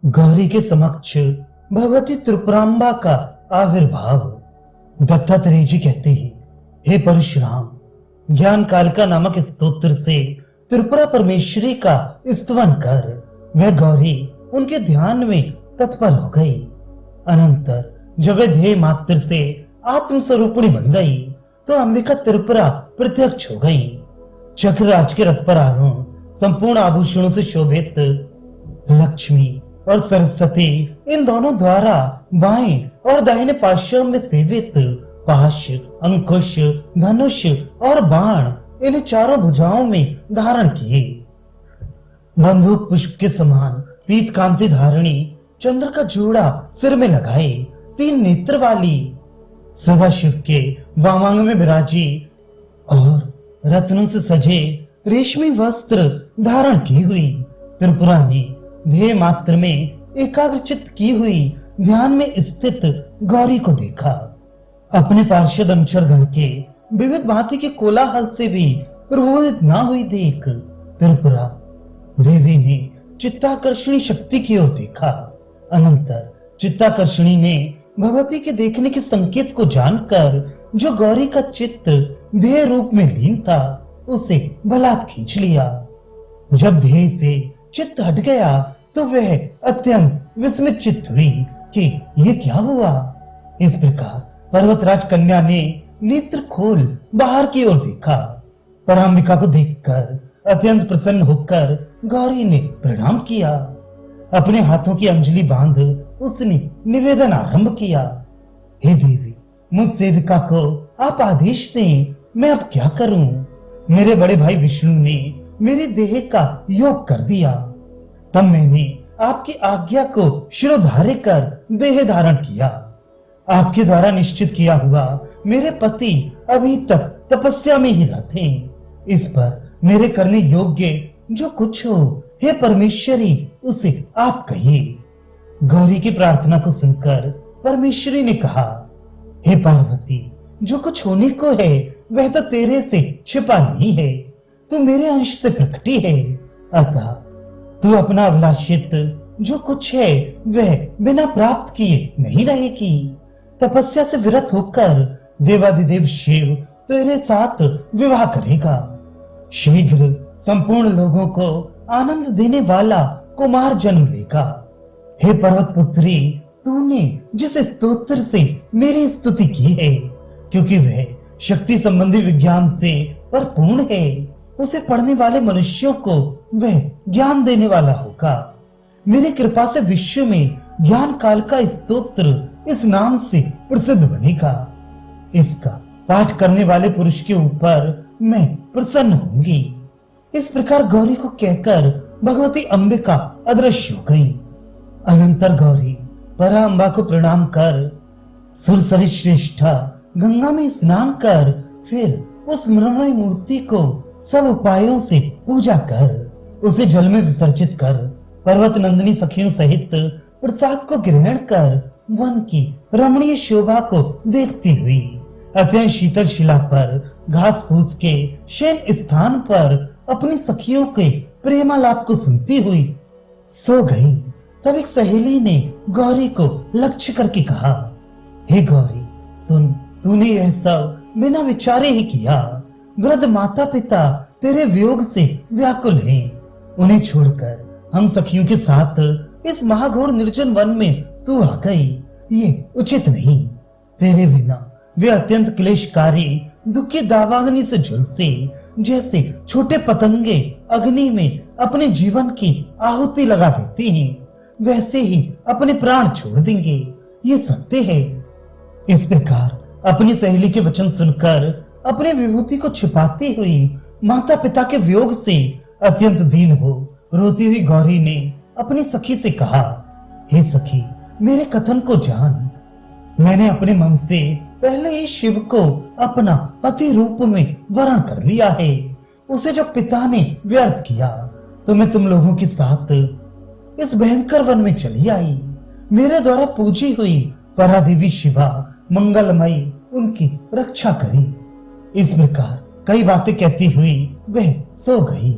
गौरी के समक्ष भगवती त्रिपुरांबा का आविर्भाव। दत्तात्रेय जी कहते हैं, हे परशुराम, ज्ञान कालिका नामक स्तोत्र से त्रिपुरा परमेश्वरी का स्तवन कर। वह गौरी उनके ध्यान में तत्पर हो गई। अनंतर जब वह ध्येय मात्र से आत्मस्वरूपिणी बन गई तो अंबिका त्रिपुरा प्रत्यक्ष हो गई। चक्रराज के रथ पर आरूढ़ संपूर्ण आभूषणों से शोभित लक्ष्मी और सरस्वती इन दोनों द्वारा बाएं और दाहिने पार्श्व में सेवित पाश, अंकुश, धनुष और बाण इन्हें चारों भुजाओं में धारण किए। बंदूक पुष्प के समान पीत कांति धारणी चंद्र का जोड़ा सिर में लगाए, 3 नेत्र वाली सदाशिव के वामांग में विराजी और रत्नों से सजे रेशमी वस्त्र धारण की हुई त्रिपुरा ने ध्येय मात्र में एकाग्रचित की हुई ध्यान में स्थित गौरी को देखा। अपने पार्षद अनुचर गण के विविध भांति के कोलाहल से भी प्रबोधित ना हुई देख त्रिपुरा देवी ने चित्ताकर्षणी शक्ति की ओर देखा। अनंतर चित्ताकर्षणी ने भगवती के देखने के संकेत को जानकर जो गौरी का चित्त ध्येय रूप में लीन था उसे बलात् खींच लिया। जब ध्येय से चित्त हट गया तो वह अत्यंत विस्मित चित्त हुई कि ये क्या हुआ। इस प्रकार पर्वतराज कन्या ने नेत्र खोल बाहर की ओर देखा। परांबिका को देखकर अत्यंत प्रसन्न होकर गौरी ने प्रणाम किया। अपने हाथों की अंजलि बांध उसने निवेदन आरंभ किया, हे देवी, मुझ सेविका को आप आदेश दें, मैं अब क्या करूं। मेरे बड़े भाई विष्णु ने मेरे देह का योग कर दिया, तब मैंने आपकी आज्ञा को शिरोधार्य कर देह धारण किया। आपके द्वारा निश्चित किया हुआ मेरे पति अभी तक तपस्या में ही रहते। इस पर मेरे करने योग्य जो कुछ हो, हे परमेश्वरी, उसे आप कहिए। गौरी की प्रार्थना को सुनकर परमेश्वरी ने कहा, हे पार्वती, जो कुछ होने को है वह तो तेरे से छिपा नहीं है, तू मेरे अंश से प्रकटी है। अतः तू अपना अभिलाषित जो कुछ है वह बिना प्राप्त किए नहीं रहेगी। तपस्या से विरत होकर देवादिदेव शिव तेरे साथ विवाह करेगा। शीघ्र संपूर्ण लोगों को आनंद देने वाला कुमार जन्म लेगा। हे पर्वत पुत्री, तूने जिस स्तोत्र से मेरी स्तुति की है, क्योंकि वह शक्ति संबंधी विज्ञान से परिपूर्ण है, उसे पढ़ने वाले मनुष्यों को वह ज्ञान देने वाला होगा। मेरी कृपा से विश्व में ज्ञान काल का स्तोत्र इस नाम से प्रसिद्ध बनेगा। इसका पाठ करने वाले पुरुष के ऊपर मैं प्रसन्न होंगी। इस प्रकार गौरी को कहकर भगवती अंबिका अदृश्य हो गई। अनंतर गौरी परांबा को प्रणाम कर सुरसरी श्रेष्ठा गंगा में स्नान कर फिर उस मृण्मयी मूर्ति को सब उपायों से पूजा कर उसे जल में विसर्जित कर पर्वत नंदिनी सखियों सहित प्रसाद को ग्रहण कर वन की रमणीय शोभा को देखती हुई अत्यंत शीतल शिला पर घास फूस के शयन स्थान पर अपनी सखियों के प्रेमालाप को सुनती हुई सो गई। तब एक सहेली ने गौरी को लक्ष्य करके कहा, हे गौरी, सुन, तूने यह सब बिना विचारे ही किया। वृद्ध माता पिता तेरे वियोग से व्याकुल हैं। उन्हें छोड़कर हम सखियों के साथ इस महाघोर निर्जन वन में तू आ गई, ये उचित नहीं। तेरे बिना वे अत्यंत क्लेशकारी दुखी दावाग्नि से झुलसे जैसे छोटे पतंगे अग्नि में अपने जीवन की आहुति लगा देते हैं, वैसे ही अपने प्राण छोड़ देंगे, ये सत्य है। इस प्रकार अपनी सहेली के वचन सुनकर अपने विभूति को छिपाती हुई माता पिता के वियोग से अत्यंत दीन हो रोती हुई गौरी ने अपनी सखी से कहा, हे सखी, मेरे कथन को जान। मैंने अपने मन से पहले ही शिव को अपना पति रूप में वरण कर लिया है। उसे जब पिता ने व्यर्थ किया तो मैं तुम लोगों के साथ इस भयंकर वन में चली आई। मेरे द्वारा पूजी हुई परादेवी शिवा मंगलमयी उनकी रक्षा करी। इस प्रकार कई बातें कहती हुई वह सो गई।